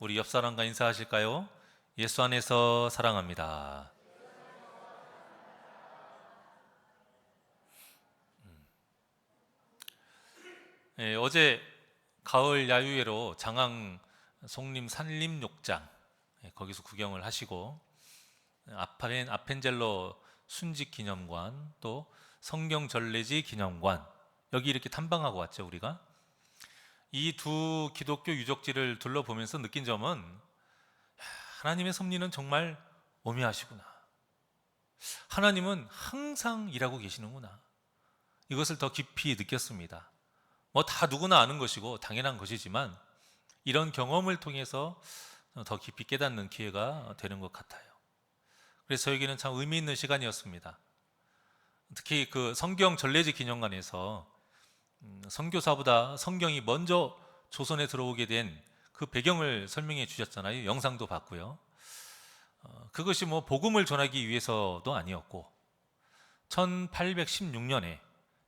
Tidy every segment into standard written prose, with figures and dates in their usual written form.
우리 옆 사람과 인사하실까요? 예수 안에서 사랑합니다. 어제 가을 야유회로 장항 송림 산림욕장 거기서 구경을 하시고 아펜젤러 순직 기념관 또 성경 전래지 기념관 여기 이렇게 탐방하고 왔죠. 우리가 이 두 기독교 유적지를 둘러보면서 느낀 점은 하나님의 섭리는 정말 오묘하시구나. 하나님은 항상 일하고 계시는구나. 이것을 더 깊이 느꼈습니다. 뭐 다 누구나 아는 것이고 당연한 것이지만 이런 경험을 통해서 더 깊이 깨닫는 기회가 되는 것 같아요. 그래서 저에게는 참 의미 있는 시간이었습니다. 특히 그 성경 전래지 기념관에서 선교사보다 성경이 먼저 조선에 들어오게 된 그 배경을 설명해 주셨잖아요. 영상도 봤고요. 그것이 뭐 복음을 전하기 위해서도 아니었고 1816년에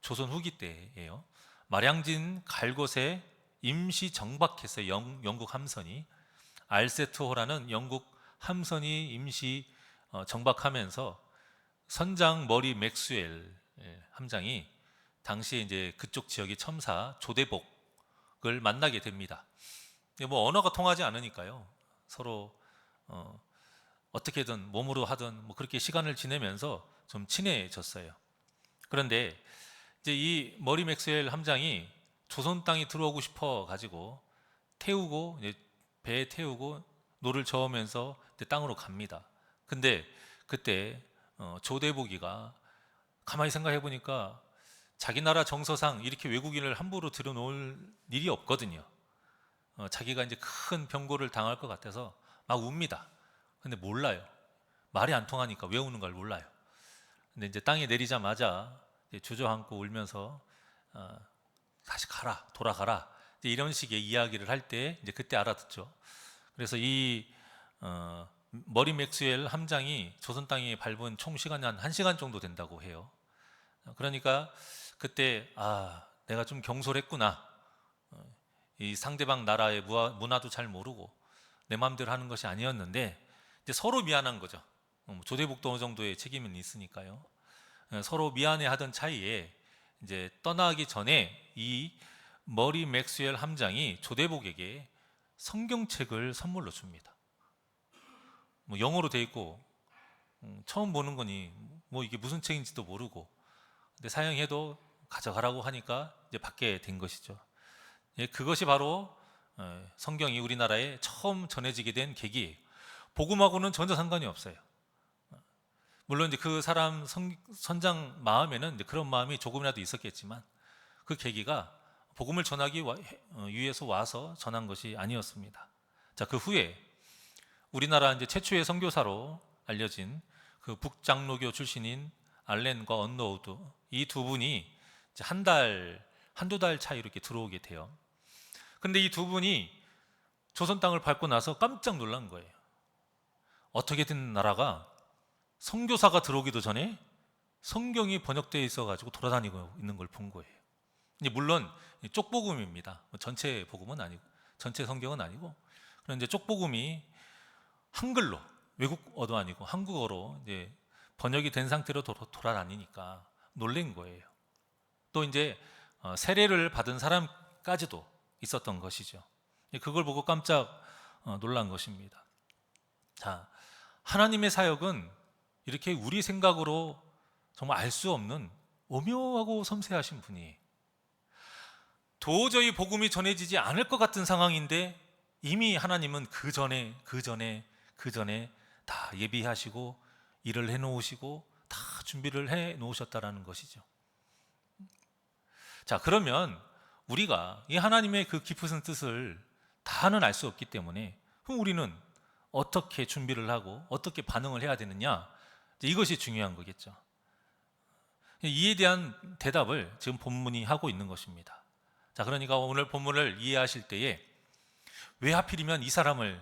조선 후기 때예요. 마량진 갈곳에 임시 정박했어요. 영국 함선이 알세트호라는 영국 함선이 임시 정박하면서 선장 머리 맥스웰 함장이 당시에 이제 그쪽 지역의 첨사 조대복을 만나게 됩니다. 뭐 언어가 통하지 않으니까요. 서로 어떻게든 몸으로 하든 뭐 그렇게 시간을 지내면서 좀 친해졌어요. 그런데 이제 이 머리 맥스웰 함장이 조선 땅에 들어오고 싶어 가지고 태우고 이제 배에 태우고 노를 저으면서 땅으로 갑니다. 근데 그때 조대복이가 가만히 생각해 보니까 자기 나라 정서상 이렇게 외국인을 함부로 들여놓을 일이 없거든요. 자기가 이제 큰 병고를 당할 것 같아서 막 웁니다. 근데 몰라요. 말이 안 통하니까 왜 우는 걸 몰라요. 근데 이제 땅에 내리자마자 주저앉고 울면서 다시 가라, 돌아가라. 이런 식의 이야기를 할 때 이제 그때 알아듣죠. 그래서 이 머리 맥스웰 함장이 조선 땅에 밟은 총 시간이 한 1시간 정도 된다고 해요. 그러니까 그때 내가 좀 경솔했구나. 이 상대방 나라의 문화도 잘 모르고 내 마음대로 하는 것이 아니었는데 이제 서로 미안한 거죠. 조대복도 어느 정도의 책임은 있으니까요. 서로 미안해하던 차이에 이제 떠나기 전에 이 머리 맥스웰 함장이 조대복에게 성경책을 선물로 줍니다. 뭐 영어로 돼 있고 처음 보는 거니 뭐 이게 무슨 책인지도 모르고 근데 사양해도 가져가라고 하니까 이제 받게 된 것이죠. 그것이 바로 성경이 우리나라에 처음 전해지게 된 계기예요. 복음하고는 전혀 상관이 없어요. 물론 이제 그 사람 선장 마음에는 이제 그런 마음이 조금이라도 있었겠지만 그 계기가 복음을 전하기 위해서 와서 전한 것이 아니었습니다. 자, 그 후에 우리나라 이제 최초의 선교사로 알려진 그 북장로교 출신인 알렌과 언노우드 이 두 분이 이제 한두 달 차이로 이렇게 들어오게 돼요. 근데 이 두 분이 조선 땅을 밟고 나서 깜짝 놀란 거예요. 어떻게든 나라가 선교사가 들어오기도 전에 성경이 번역되어 있어가지고 돌아다니고 있는 걸 본 거예요. 물론 쪽복음입니다. 전체 복음은 아니고, 전체 성경은 아니고, 그런데 쪽복음이 한글로 외국어도 아니고 한국어로 이제 번역이 된 상태로 돌아다니니까 놀란 거예요. 또 이제 세례를 받은 사람까지도 있었던 것이죠. 그걸 보고 깜짝 놀란 것입니다. 자, 하나님의 사역은 이렇게 우리 생각으로 정말 알 수 없는 오묘하고 섬세하신 분이에요. 도저히 복음이 전해지지 않을 것 같은 상황인데 이미 하나님은 그 전에 다 예비하시고 일을 해놓으시고 다 준비를 해놓으셨다라는 것이죠. 자, 그러면 우리가 이 하나님의 그 깊으신 뜻을 다는 알 수 없기 때문에 그럼 우리는 어떻게 준비를 하고 어떻게 반응을 해야 되느냐, 이것이 중요한 거겠죠. 이에 대한 대답을 지금 본문이 하고 있는 것입니다. 자, 그러니까 오늘 본문을 이해하실 때에 왜 하필이면 이 사람을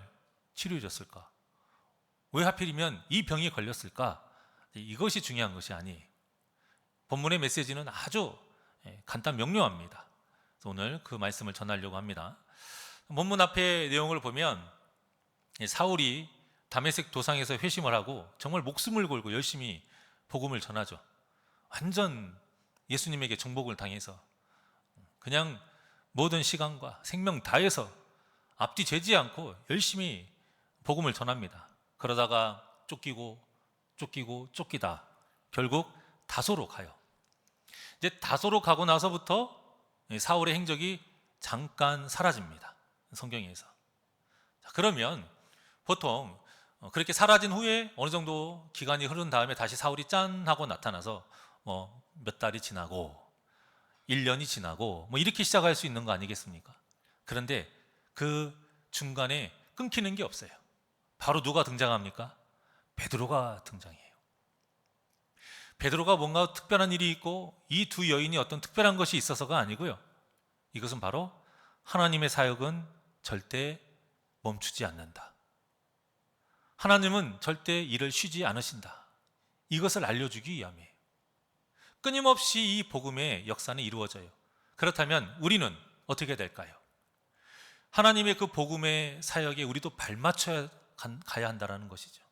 치료해 줬을까? 왜 하필이면 이 병이 걸렸을까? 이것이 중요한 것이 아니에요. 본문의 메시지는 아주 간단 명료합니다. 오늘 그 말씀을 전하려고 합니다. 본문 앞에 내용을 보면 사울이 다메섹 도상에서 회심을 하고 정말 목숨을 걸고 열심히 복음을 전하죠. 완전 예수님에게 정복을 당해서 그냥 모든 시간과 생명 다해서 앞뒤 재지 않고 열심히 복음을 전합니다. 그러다가 쫓기다 결국 다소로 가요. 이제 다소로 가고 나서부터 사울의 행적이 잠깐 사라집니다. 성경에서. 자, 그러면 보통 그렇게 사라진 후에 어느 정도 기간이 흐른 다음에 다시 사울이 짠 하고 나타나서 몇 달이 지나고 1년이 지나고 이렇게 시작할 수 있는 거 아니겠습니까? 그런데 그 중간에 끊기는 게 없어요. 바로 누가 등장합니까? 베드로가 등장해요. 베드로가 뭔가 특별한 일이 있고 이 두 여인이 어떤 특별한 것이 있어서가 아니고요. 이것은 바로 하나님의 사역은 절대 멈추지 않는다. 하나님은 절대 일을 쉬지 않으신다. 이것을 알려주기 위함이에요. 끊임없이 이 복음의 역사는 이루어져요. 그렇다면 우리는 어떻게 될까요? 하나님의 그 복음의 사역에 우리도 발맞춰야 가야 한다는 것이죠.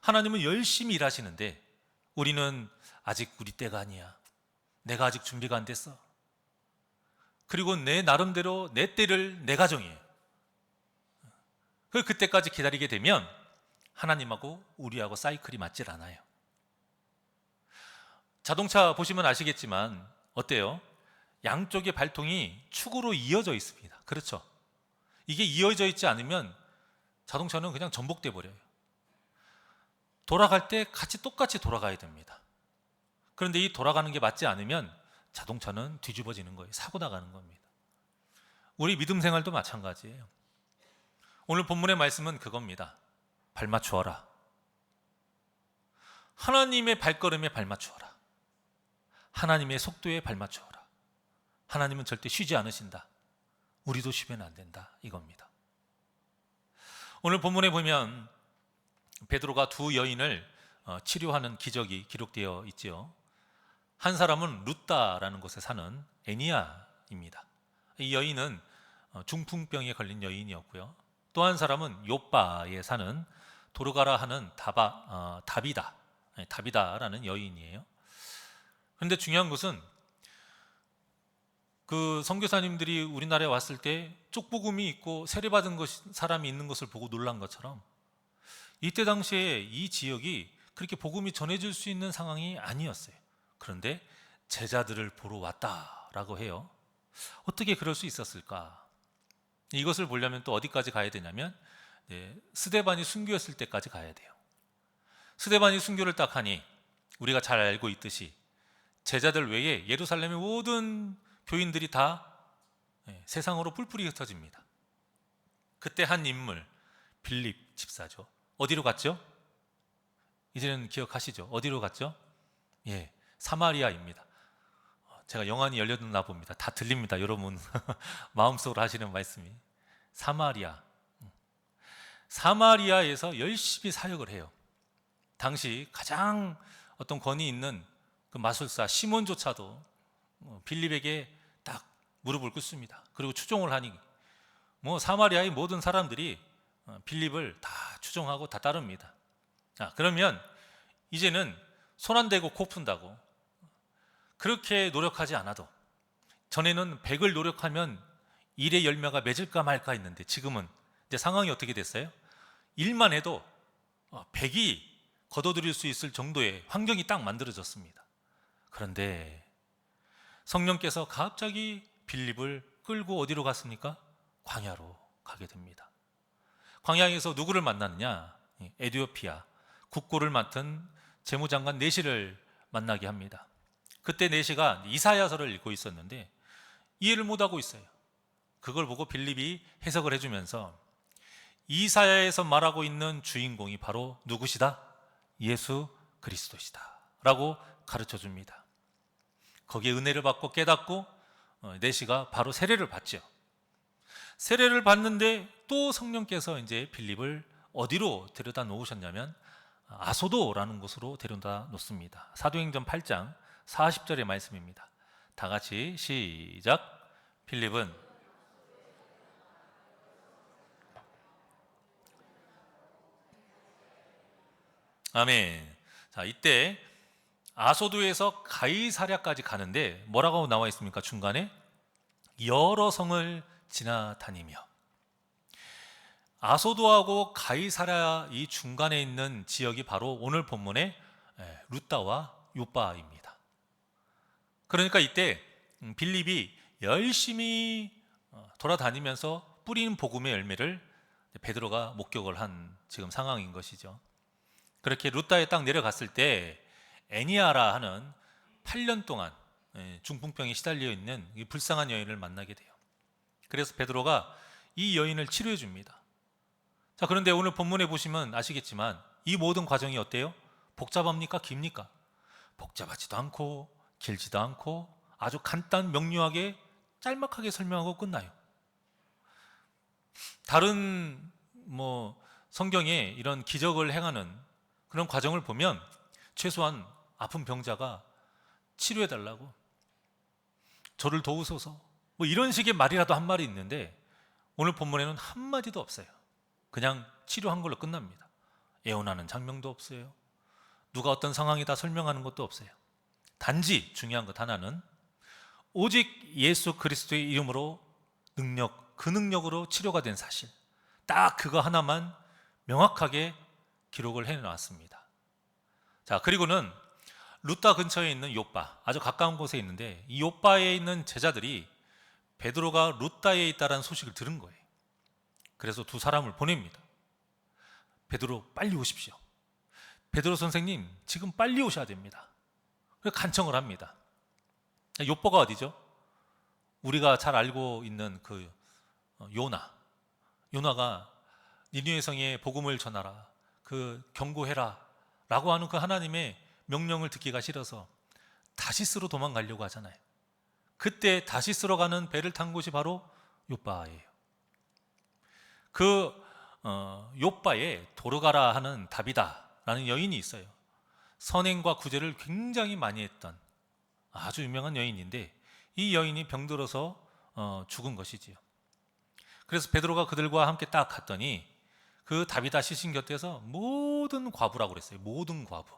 하나님은 열심히 일하시는데 우리는 아직 우리 때가 아니야. 내가 아직 준비가 안 됐어. 그리고 내 나름대로 내 때를 내가 정해. 그때까지 기다리게 되면 하나님하고 우리하고 사이클이 맞질 않아요. 자동차 보시면 아시겠지만 어때요? 양쪽의 발통이 축으로 이어져 있습니다. 그렇죠? 이게 이어져 있지 않으면 자동차는 그냥 전복돼 버려요. 돌아갈 때 같이 똑같이 돌아가야 됩니다. 그런데 이 돌아가는 게 맞지 않으면 자동차는 뒤집어지는 거예요. 사고 나가는 겁니다. 우리 믿음 생활도 마찬가지예요. 오늘 본문의 말씀은 그겁니다. 발맞추어라. 하나님의 발걸음에 발맞추어라. 하나님의 속도에 발맞추어라. 하나님은 절대 쉬지 않으신다. 우리도 쉬면 안 된다. 이겁니다. 오늘 본문에 보면 베드로가 두 여인을 치료하는 기적이 기록되어 있죠. 한 사람은 루다라는 곳에 사는 애니야입니다. 이 여인은 중풍병에 걸린 여인이었고요. 또 한 사람은 요바에 사는 도르가라 하는 다비다라는 여인이에요. 그런데 중요한 것은 그 선교사님들이 우리나라에 왔을 때 쪽복음이 있고 세례받은 사람이 있는 것을 보고 놀란 것처럼 이때 당시에 이 지역이 그렇게 복음이 전해질 수 있는 상황이 아니었어요. 그런데 제자들을 보러 왔다라고 해요. 어떻게 그럴 수 있었을까? 이것을 보려면 또 어디까지 가야 되냐면 스데반이 순교했을 때까지 가야 돼요. 스데반이 순교를 딱 하니 우리가 잘 알고 있듯이 제자들 외에 예루살렘의 모든 교인들이 다 세상으로 뿔뿔이 흩어집니다. 그때 한 인물 빌립 집사죠. 어디로 갔죠? 이제는 기억하시죠? 어디로 갔죠? 사마리아입니다. 제가 영안이 열려있나 봅니다. 다 들립니다, 여러분. 마음속으로 하시는 말씀이. 사마리아에서 열심히 사역을 해요. 당시 가장 어떤 권위 있는 그 마술사 시몬조차도 빌립에게 딱 무릎을 꿇습니다. 그리고 추종을 하니 사마리아의 모든 사람들이 빌립을 다 추종하고 다 따릅니다. 그러면 이제는 손 안 대고 코 푼다고 그렇게 노력하지 않아도 전에는 100을 노력하면 일의 열매가 맺을까 말까 했는데 지금은 이제 상황이 어떻게 됐어요? 일만 해도 100이 거둬들일 수 있을 정도의 환경이 딱 만들어졌습니다. 그런데 성령께서 갑자기 빌립을 끌고 어디로 갔습니까? 광야로 가게 됩니다. 광야에서 누구를 만났느냐? 에디오피아 국고를 맡은 재무장관 네시를 만나게 합니다. 그때 네시가 이사야서를 읽고 있었는데 이해를 못하고 있어요. 그걸 보고 빌립이 해석을 해주면서 이사야에서 말하고 있는 주인공이 바로 누구시다? 예수 그리스도시다 라고 가르쳐 줍니다. 거기에 은혜를 받고 깨닫고 네시가 바로 세례를 받죠. 세례를 받는데 또 성령께서 이제 빌립을 어디로 데려다 놓으셨냐면 아소도라는 곳으로 데려다 놓습니다. 사도행전 8장 40절의 말씀입니다. 다 같이 시작. 빌립은 아멘. 자, 이때 아소도에서 가이사랴까지 가는데 뭐라고 나와 있습니까? 중간에 여러 성을 지나다니며. 아소도하고 가이사랴 이 중간에 있는 지역이 바로 오늘 본문의 루따와 요빠입니다. 그러니까 이때 빌립이 열심히 돌아다니면서 뿌리는 복음의 열매를 베드로가 목격을 한 지금 상황인 것이죠. 그렇게 루따에 딱 내려갔을 때 애니아라 하는 8년 동안 중풍병에 시달려 있는 이 불쌍한 여인을 만나게 돼요. 그래서 베드로가 이 여인을 치료해 줍니다. 자, 그런데 오늘 본문에 보시면 아시겠지만 이 모든 과정이 어때요? 복잡합니까? 깁니까? 복잡하지도 않고 길지도 않고 아주 간단 명료하게 짤막하게 설명하고 끝나요. 다른 성경에 이런 기적을 행하는 그런 과정을 보면 최소한 아픈 병자가 치료해 달라고, 저를 도우소서, 이런 식의 말이라도 한 말이 있는데 오늘 본문에는 한 마디도 없어요. 그냥 치료한 걸로 끝납니다. 애원하는 장면도 없어요. 누가 어떤 상황이다 설명하는 것도 없어요. 단지 중요한 것 하나는 오직 예수 그리스도의 이름으로 그 능력으로 치료가 된 사실, 딱 그거 하나만 명확하게 기록을 해놨습니다. 자, 그리고는 루따 근처에 있는 요빠, 아주 가까운 곳에 있는데 이 요빠에 있는 제자들이 베드로가 루따에 있다는 소식을 들은 거예요. 그래서 두 사람을 보냅니다. 베드로 빨리 오십시오. 베드로 선생님 지금 빨리 오셔야 됩니다. 그래서 간청을 합니다. 요빠가 어디죠? 우리가 잘 알고 있는 그 요나가 니느웨 성에 복음을 전하라, 그 경고해라 라고 하는 그 하나님의 명령을 듣기가 싫어서 다시스로 도망가려고 하잖아요. 그때 다시스로 가는 배를 탄 곳이 바로 요빠예요. 그 요빠에 도르가라 하는 다비다라는 여인이 있어요. 선행과 구제를 굉장히 많이 했던 아주 유명한 여인인데 이 여인이 병들어서 죽은 것이지요. 그래서 베드로가 그들과 함께 딱 갔더니 그 다비다 시신 곁에서 모든 과부라고 그랬어요. 모든 과부.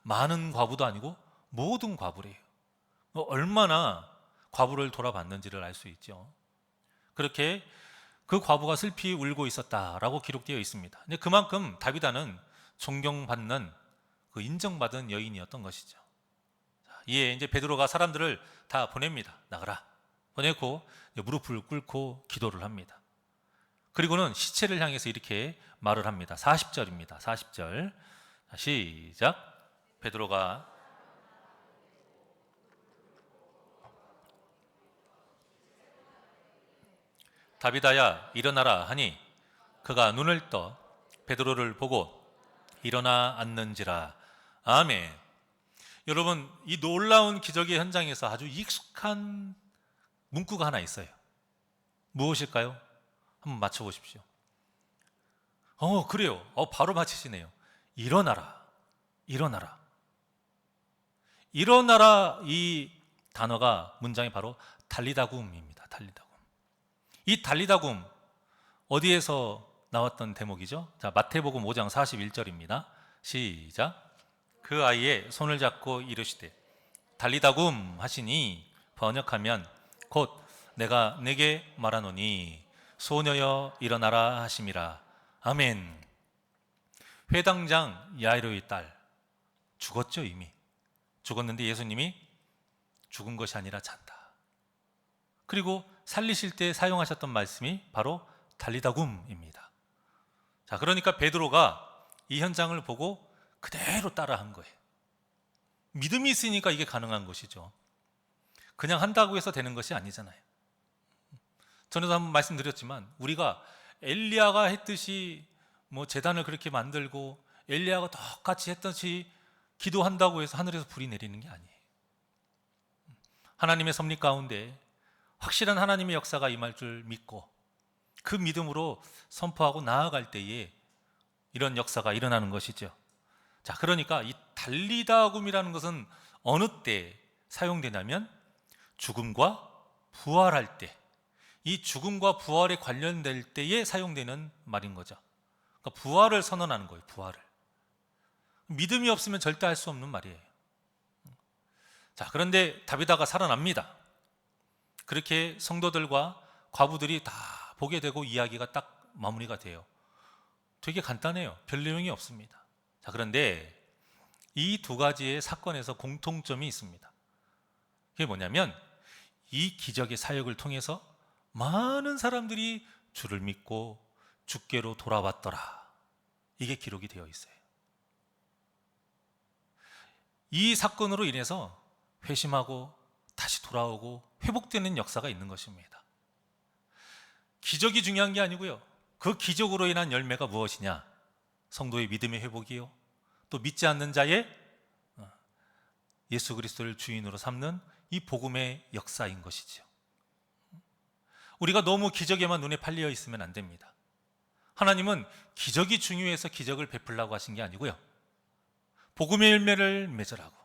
많은 과부도 아니고 모든 과부래요. 얼마나 과부를 돌아봤는지를 알 수 있죠. 그렇게 그 과부가 슬피 울고 있었다라고 기록되어 있습니다. 근데 그만큼 다비다는 존경받는, 그 인정받은 여인이었던 것이죠. 이에 이제 베드로가 사람들을 다 보냅니다. 나가라. 보내고 무릎을 꿇고 기도를 합니다. 그리고는 시체를 향해서 이렇게 말을 합니다. 40절입니다. 40절. 시작. 베드로가 다비다야 일어나라 하니 그가 눈을 떠 베드로를 보고 일어나 앉는지라. 아멘. 여러분, 이 놀라운 기적의 현장에서 아주 익숙한 문구가 하나 있어요. 무엇일까요? 한번 맞춰보십시오. 그래요. 바로 맞히시네요. 일어나라. 일어나라. 일어나라, 이 단어가, 문장이 바로 달리다굼입니다. 달리다굼. 이 달리다굼 어디에서 나왔던 대목이죠? 자, 마태복음 5장 41절입니다. 시작. 그 아이의 손을 잡고 이르시되 달리다굼 하시니 번역하면 곧 내가 내게 말하노니 소녀여 일어나라 하심이라. 아멘. 회당장 야이로의 딸 죽었죠. 이미 죽었는데 예수님이 죽은 것이 아니라 잔다. 그리고 살리실 때 사용하셨던 말씀이 바로 달리다굼입니다. 자, 그러니까 베드로가 이 현장을 보고 그대로 따라한 거예요. 믿음이 있으니까 이게 가능한 것이죠. 그냥 한다고 해서 되는 것이 아니잖아요. 전에도 한번 말씀드렸지만 우리가 엘리야가 했듯이 제단을 그렇게 만들고 엘리야가 똑같이 했듯이 기도한다고 해서 하늘에서 불이 내리는 게 아니에요. 하나님의 섭리 가운데 확실한 하나님의 역사가 임할 줄 믿고 그 믿음으로 선포하고 나아갈 때에 이런 역사가 일어나는 것이죠. 자, 그러니까 이 달리다굼이라는 것은 어느 때 사용되냐면 죽음과 부활할 때, 이 죽음과 부활에 관련될 때에 사용되는 말인 거죠. 그러니까 부활을 선언하는 거예요. 부활을. 믿음이 없으면 절대 할 수 없는 말이에요. 자, 그런데 다비다가 살아납니다. 그렇게 성도들과 과부들이 다 보게 되고 이야기가 딱 마무리가 돼요. 되게 간단해요. 별 내용이 없습니다. 자, 그런데 이 두 가지의 사건에서 공통점이 있습니다. 그게 뭐냐면 이 기적의 사역을 통해서 많은 사람들이 주를 믿고 주께로 돌아왔더라. 이게 기록이 되어 있어요. 이 사건으로 인해서 회심하고 다시 돌아오고 회복되는 역사가 있는 것입니다. 기적이 중요한 게 아니고요. 그 기적으로 인한 열매가 무엇이냐? 성도의 믿음의 회복이요. 또 믿지 않는 자의 예수 그리스도를 주인으로 삼는 이 복음의 역사인 것이죠. 우리가 너무 기적에만 눈에 팔려 있으면 안 됩니다. 하나님은 기적이 중요해서 기적을 베풀라고 하신 게 아니고요. 복음의 열매를 맺으라고,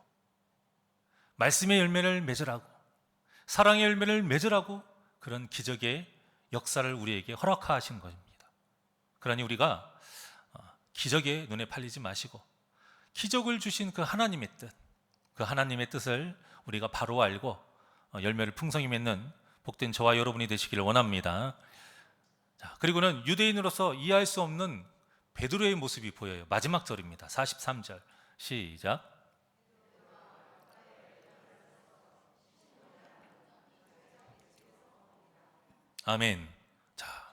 말씀의 열매를 맺으라고, 사랑의 열매를 맺으라고 그런 기적의 역사를 우리에게 허락하신 것입니다. 그러니 우리가 기적에 눈에 팔리지 마시고 기적을 주신 그 하나님의 뜻, 그 하나님의 뜻을 우리가 바로 알고 열매를 풍성히 맺는 복된 저와 여러분이 되시기를 원합니다. 자, 그리고는 유대인으로서 이해할 수 없는 베드로의 모습이 보여요. 마지막 절입니다. 43절 시작. 아멘. 자,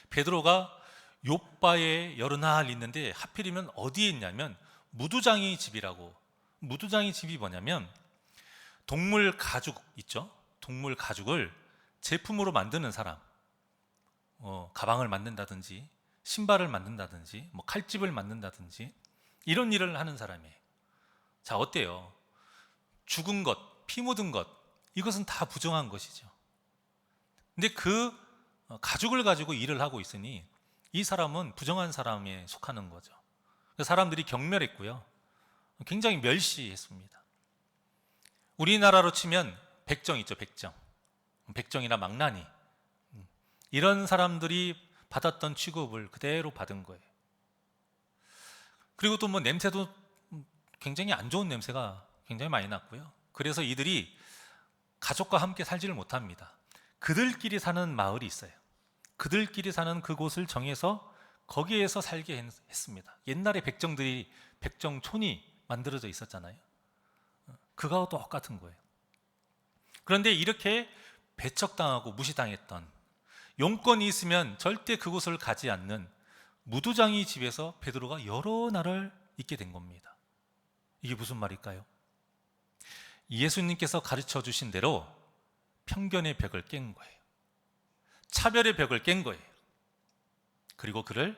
베드로가 욥바에 여러 날 있는데 하필이면 어디에 있냐면 무두장이 집이라고. 무두장이 집이 뭐냐면 동물 가죽 있죠? 동물 가죽을 제품으로 만드는 사람, 가방을 만든다든지 신발을 만든다든지 뭐 칼집을 만든다든지 이런 일을 하는 사람이에요. 자, 어때요? 죽은 것, 피 묻은 것, 이것은 다 부정한 것이죠. 근데 그 가죽을 가지고 일을 하고 있으니 이 사람은 부정한 사람에 속하는 거죠. 사람들이 경멸했고요. 굉장히 멸시했습니다. 우리나라로 치면 백정 있죠, 백정. 백정이나 망나니. 이런 사람들이 받았던 취급을 그대로 받은 거예요. 그리고 또 뭐 냄새도 굉장히 안 좋은 냄새가 굉장히 많이 났고요. 그래서 이들이 가족과 함께 살지를 못합니다. 그들끼리 사는 마을이 있어요. 그들끼리 사는 그곳을 정해서 거기에서 살게 했습니다. 옛날에 백정들이 백정촌이 만들어져 있었잖아요. 그거와 똑같은 거예요. 그런데 이렇게 배척당하고 무시당했던, 용건이 있으면 절대 그곳을 가지 않는 무두장이 집에서 베드로가 여러 날을 있게 된 겁니다. 이게 무슨 말일까요? 예수님께서 가르쳐 주신 대로 편견의 벽을 깬 거예요. 차별의 벽을 깬 거예요. 그리고 그를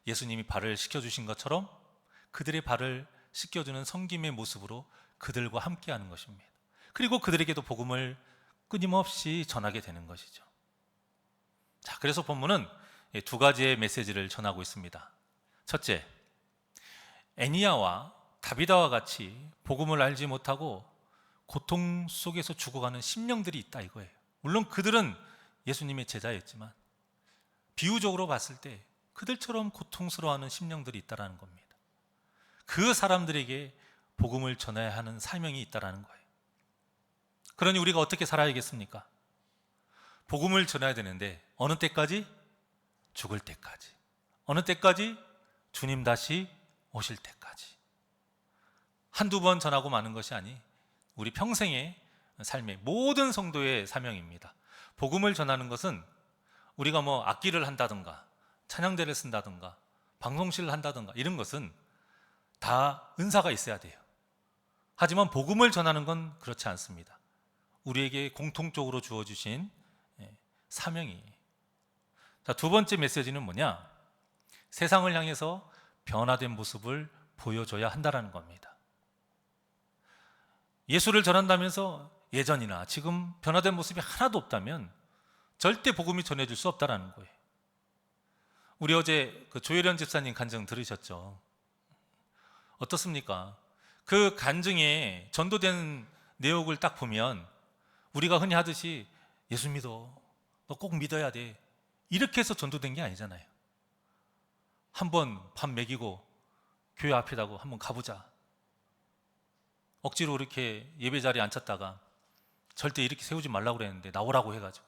예수님이 발을 씻겨주신 것처럼 그들의 발을 씻겨주는 섬김의 모습으로 그들과 함께하는 것입니다. 그리고 그들에게도 복음을 끊임없이 전하게 되는 것이죠. 자, 그래서 본문은 두 가지의 메시지를 전하고 있습니다. 첫째, 애니야와 다비다와 같이 복음을 알지 못하고 고통 속에서 죽어가는 심령들이 있다 이거예요. 물론 그들은 예수님의 제자였지만 비유적으로 봤을 때 그들처럼 고통스러워하는 심령들이 있다는 겁니다. 그 사람들에게 복음을 전해야 하는 사명이 있다는 거예요. 그러니 우리가 어떻게 살아야겠습니까? 복음을 전해야 되는데 어느 때까지? 죽을 때까지. 어느 때까지? 주님 다시 오실 때까지. 한두 번 전하고 마는 것이 아니 우리 평생의 삶의 모든 성도의 사명입니다. 복음을 전하는 것은 우리가 뭐 악기를 한다든가 찬양대를 쓴다든가 방송실을 한다든가 이런 것은 다 은사가 있어야 돼요. 하지만 복음을 전하는 건 그렇지 않습니다. 우리에게 공통적으로 주어주신 사명이. 자, 두 번째 메시지는 뭐냐? 세상을 향해서 변화된 모습을 보여줘야 한다는 겁니다. 예수를 전한다면서 예전이나 지금 변화된 모습이 하나도 없다면 절대 복음이 전해질 수 없다는 거예요. 우리 어제 그 조혜련 집사님 간증 들으셨죠? 어떻습니까? 그 간증에 전도된 내용을 딱 보면 우리가 흔히 하듯이 예수 믿어, 너 꼭 믿어야 돼, 이렇게 해서 전도된 게 아니잖아요. 한번 밥 먹이고 교회 앞이라고 한번 가보자. 억지로 이렇게 예배 자리에 앉혔다가 절대 이렇게 세우지 말라고 그랬는데 나오라고 해가지고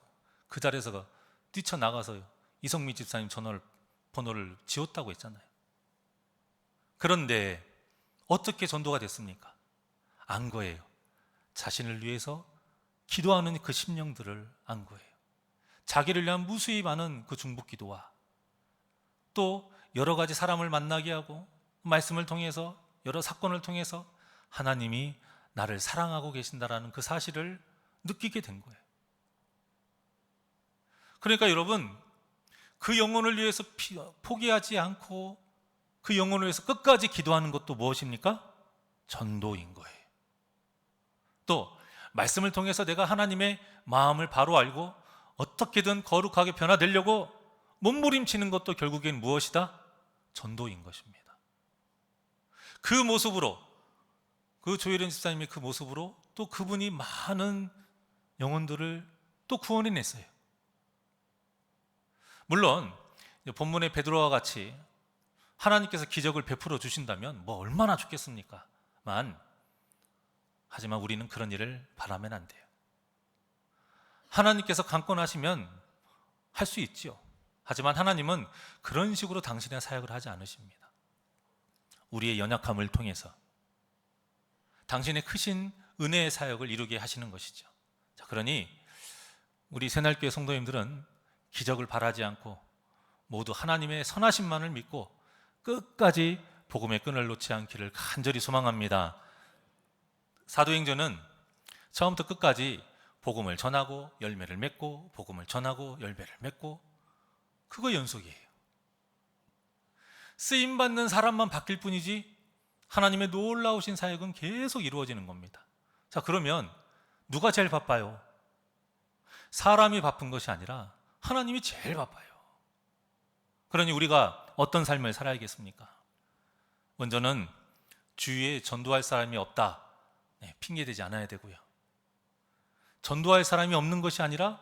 그 자리에서 뛰쳐나가서 이성미 집사님 번호를 지웠다고 했잖아요. 그런데 어떻게 전도가 됐습니까? 안 거예요. 자신을 위해서 기도하는 그 심령들을 안 거예요. 자기를 위한 무수히 많은 그 중복 기도와 또 여러 가지 사람을 만나게 하고 말씀을 통해서 여러 사건을 통해서 하나님이 나를 사랑하고 계신다라는 그 사실을 느끼게 된 거예요. 그러니까 여러분, 그 영혼을 위해서 포기하지 않고 그 영혼을 위해서 끝까지 기도하는 것도 무엇입니까? 전도인 거예요. 또 말씀을 통해서 내가 하나님의 마음을 바로 알고 어떻게든 거룩하게 변화되려고 몸부림치는 것도 결국엔 무엇이다? 전도인 것입니다. 그 모습으로, 그 조혜련 집사님의 그 모습으로 또 그분이 많은 영혼들을 또 구원해냈어요. 물론 본문의 베드로와 같이 하나님께서 기적을 베풀어 주신다면 뭐 얼마나 좋겠습니까? 하지만 우리는 그런 일을 바라면 안 돼요. 하나님께서 강권하시면 할 수 있죠. 하지만 하나님은 그런 식으로 당신의 사역을 하지 않으십니다. 우리의 연약함을 통해서 당신의 크신 은혜의 사역을 이루게 하시는 것이죠. 자, 그러니 우리 새날교회 성도님들은 기적을 바라지 않고 모두 하나님의 선하심만을 믿고 끝까지 복음의 끈을 놓지 않기를 간절히 소망합니다. 사도행전은 처음부터 끝까지 복음을 전하고 열매를 맺고 복음을 전하고 열매를 맺고 그거 연속이에요. 쓰임받는 사람만 바뀔 뿐이지 하나님의 놀라우신 사역은 계속 이루어지는 겁니다. 자, 그러면 누가 제일 바빠요? 사람이 바쁜 것이 아니라 하나님이 제일 바빠요. 그러니 우리가 어떤 삶을 살아야겠습니까? 먼저는 주위에 전도할 사람이 없다, 핑계대지 않아야 되고요. 전도할 사람이 없는 것이 아니라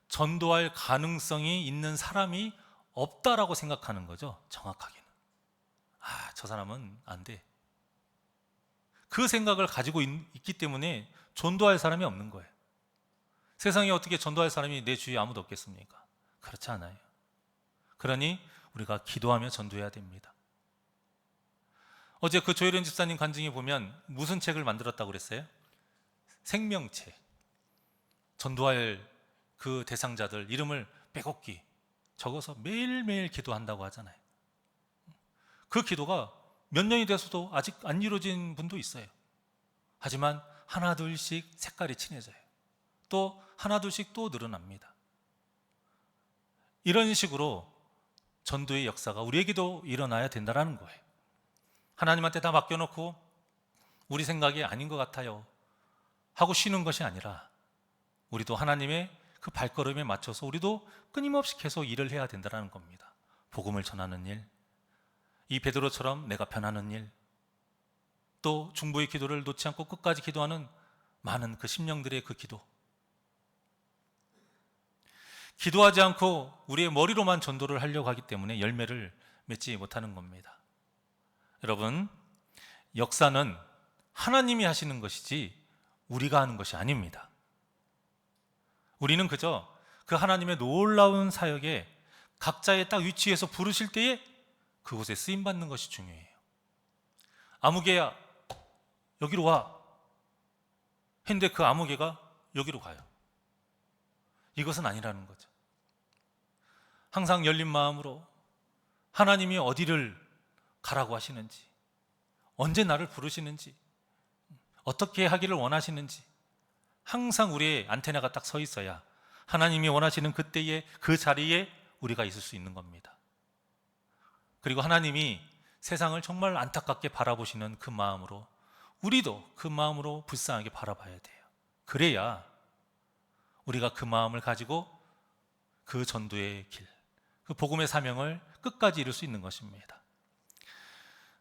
전도할 가능성이 있는 사람이 없다라고 생각하는 거죠. 정확하게는 저 사람은 안 돼. 그 생각을 가지고 있기 때문에 전도할 사람이 없는 거예요. 세상에 어떻게 전도할 사람이 내 주위에 아무도 없겠습니까? 그렇지 않아요. 그러니 우리가 기도하며 전도해야 됩니다. 어제 그 조혜련 집사님 간증에 보면 무슨 책을 만들었다고 그랬어요? 생명책. 전도할 그 대상자들 이름을 빼곡히 적어서 매일매일 기도한다고 하잖아요. 그 기도가 몇 년이 돼서도 아직 안 이루어진 분도 있어요. 하지만 하나 둘씩 색깔이 진해져요. 또 하나 둘씩 또 늘어납니다. 이런 식으로 전도의 역사가 우리에게도 일어나야 된다는 거예요. 하나님한테 다 맡겨놓고 우리 생각이 아닌 것 같아요 하고 쉬는 것이 아니라 우리도 하나님의 그 발걸음에 맞춰서 우리도 끊임없이 계속 일을 해야 된다는 겁니다. 복음을 전하는 일, 이 베드로처럼 내가 변하는 일, 또 중보의 기도를 놓지 않고 끝까지 기도하는 많은 그 심령들의 그 기도. 기도하지 않고 우리의 머리로만 전도를 하려고 하기 때문에 열매를 맺지 못하는 겁니다. 여러분, 역사는 하나님이 하시는 것이지 우리가 하는 것이 아닙니다. 우리는 그저 그 하나님의 놀라운 사역에 각자의 딱 위치에서 부르실 때에 그곳에 쓰임받는 것이 중요해요. 아무개야 여기로 와 했는데 그 아무개가 여기로 가요. 이것은 아니라는 거죠. 항상 열린 마음으로 하나님이 어디를 가라고 하시는지, 언제 나를 부르시는지, 어떻게 하기를 원하시는지 항상 우리의 안테나가 딱 서 있어야 하나님이 원하시는 그때에 그 자리에 우리가 있을 수 있는 겁니다. 그리고 하나님이 세상을 정말 안타깝게 바라보시는 그 마음으로 우리도 그 마음으로 불쌍하게 바라봐야 돼요. 그래야 우리가 그 마음을 가지고 그 전도의 길, 그 복음의 사명을 끝까지 이룰 수 있는 것입니다.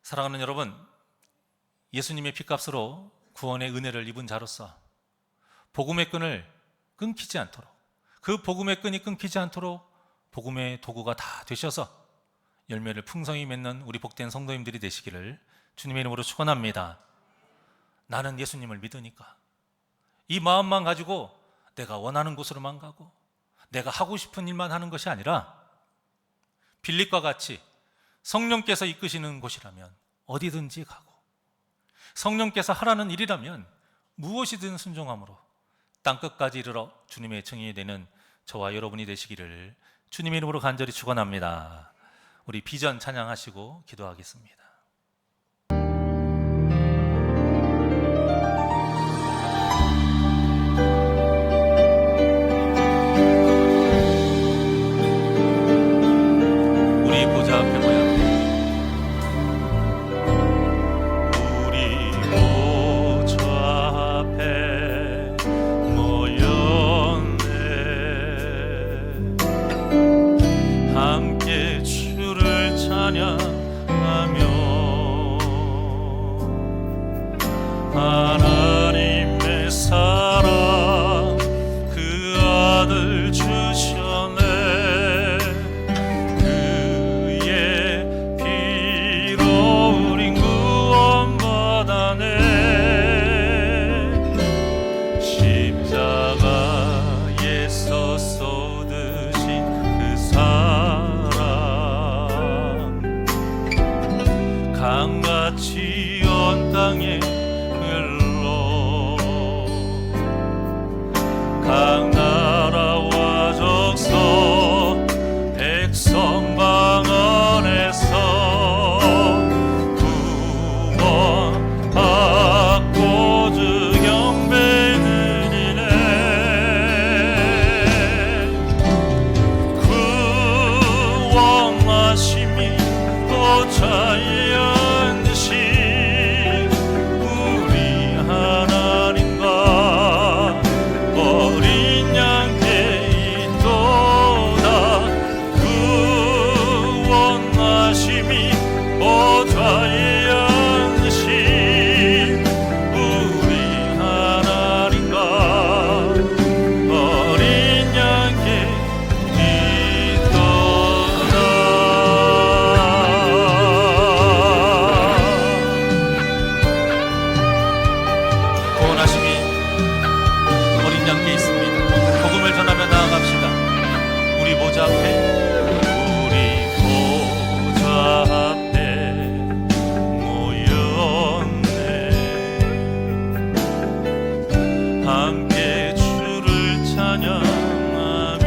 사랑하는 여러분, 예수님의 피값으로 구원의 은혜를 입은 자로서 복음의 끈을 끊기지 않도록, 그 복음의 끈이 끊기지 않도록 복음의 도구가 다 되셔서 열매를 풍성히 맺는 우리 복된 성도님들이 되시기를 주님의 이름으로 축원합니다. 나는 예수님을 믿으니까 이 마음만 가지고 내가 원하는 곳으로만 가고 내가 하고 싶은 일만 하는 것이 아니라 빌립과 같이 성령께서 이끄시는 곳이라면 어디든지 가고 성령께서 하라는 일이라면 무엇이든 순종함으로 땅끝까지 이르러 주님의 증인이 되는 저와 여러분이 되시기를 주님의 이름으로 간절히 축원합니다. 우리 비전 찬양하시고 기도하겠습니다. 우리 보좌 앞에 모였네. 우리 보좌 앞에 모였네. 함께 주를 찬양하며 하나님의 사랑 그 아들 주셨네. 그의 피로 우린 구원받았네. 십자가에서 쏟으신 그 사랑 강같이 온 땅에 흘러 각 나라와 족속 백성 방 안에서 구원받고 주 경배 드리네. 구원하심이 보좌에 앉으신 우리 하나님과 어린 양께 있도다. 구원하심이 보좌에 앉으신 우리 하나님과 어린 양께 있도다. 구원하심이 어린 양께 있습니다. 복음을 전하며 나아갑시다. 우리 보좌 앞에 우리 보좌 앞에 모였네. 함께 주를 찬양하며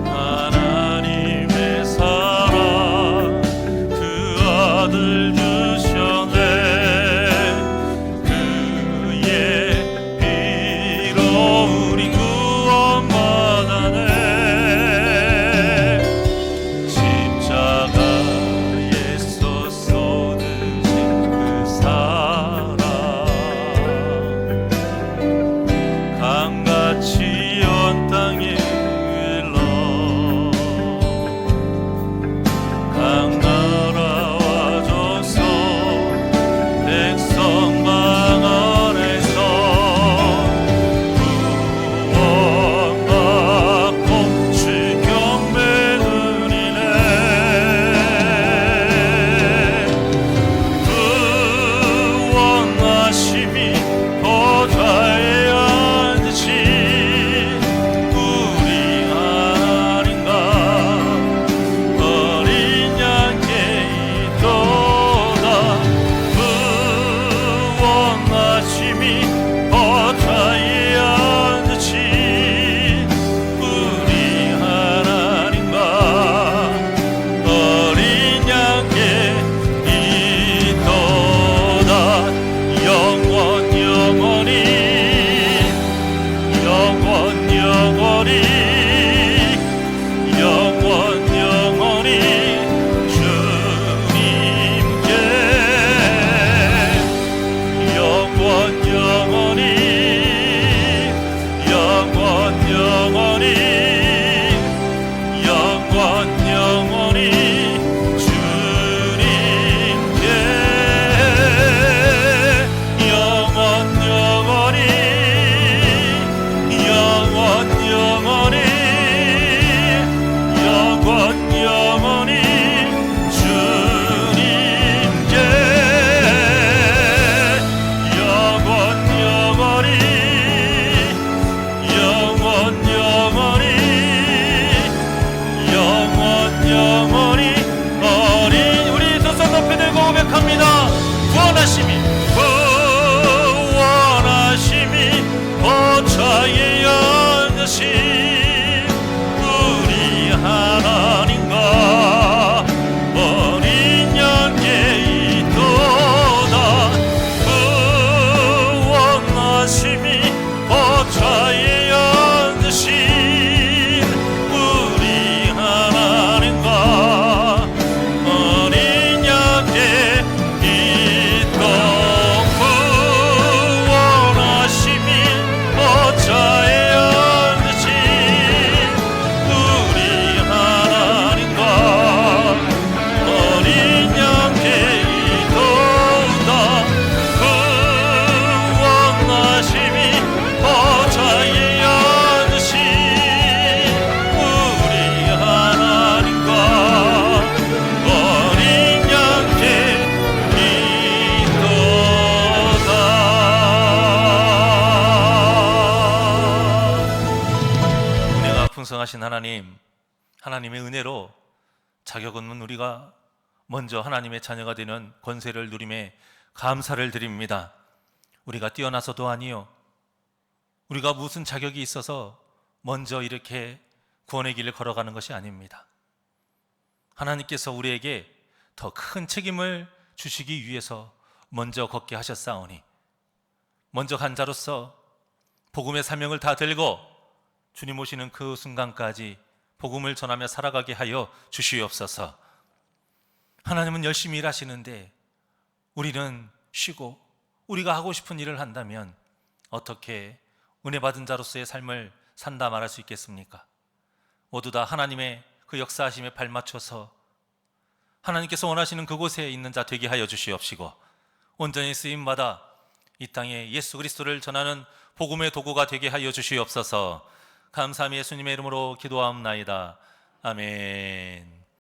하나님의 사랑 그 아들 주셨네. 그의 피로 우린 구원받았네. 십자가에서 쏟으신 그 사랑 강같이 온 땅에 흘러 각 나라와 족속 백성 방 안에서 구원받고 주 경배 드리네. 구원하심이 보좌에 앉으신 우리 하나님과 어린 양께 있도다. 구원하심이 보좌에 앉으신 우리 하나님과 어린 양께 있도다. 영원 영원히 영원 영원히 영원 영원히 주님께 영원 영원히 영원 영원히 영원 영원히 주님께 영원 영원히 영원 영원히 영원 구원하심이 보좌에 앉으신 우리 하나님과 어린 양께 있도다. 구원하심이 보좌에 앉으신 우리 하나님과 어린 양께 있도다. 구원하심이 보좌에 앉으신 우리 하나님과 어린 양께 있도다. 구원하심이 보좌에 앉으신 우리 하나님과 어린 양께 있도다. 은혜가 풍성하신 하나님, 하나님의 은혜로 자격 없는 우리가 먼저 하나님의 자녀가 되는 권세를 누림에 감사를 드립니다. 우리가 뛰어나서도 아니요, 우리가 무슨 자격이 있어서 먼저 이렇게 구원의 길을 걸어가는 것이 아닙니다. 하나님께서 우리에게 더 큰 책임을 주시기 위해서 먼저 걷게 하셨사오니, 먼저 간 자로서 복음의 사명을 다 들고 주님 오시는 그 순간까지 복음을 전하며 살아가게 하여 주시옵소서. 하나님은 열심히 일하시는데 우리는 쉬고 우리가 하고 싶은 일을 한다면 어떻게 은혜 받은 자로서의 삶을 산다 말할 수 있겠습니까? 모두 다 하나님의 그 역사하심에 발맞춰서 하나님께서 원하시는 그곳에 있는 자 되게 하여 주시옵시고, 온전히 쓰임받아 이 땅에 예수 그리스도를 전하는 복음의 도구가 되게 하여 주시옵소서. 감사함이 예수님의 이름으로 기도하옵나이다. 아멘.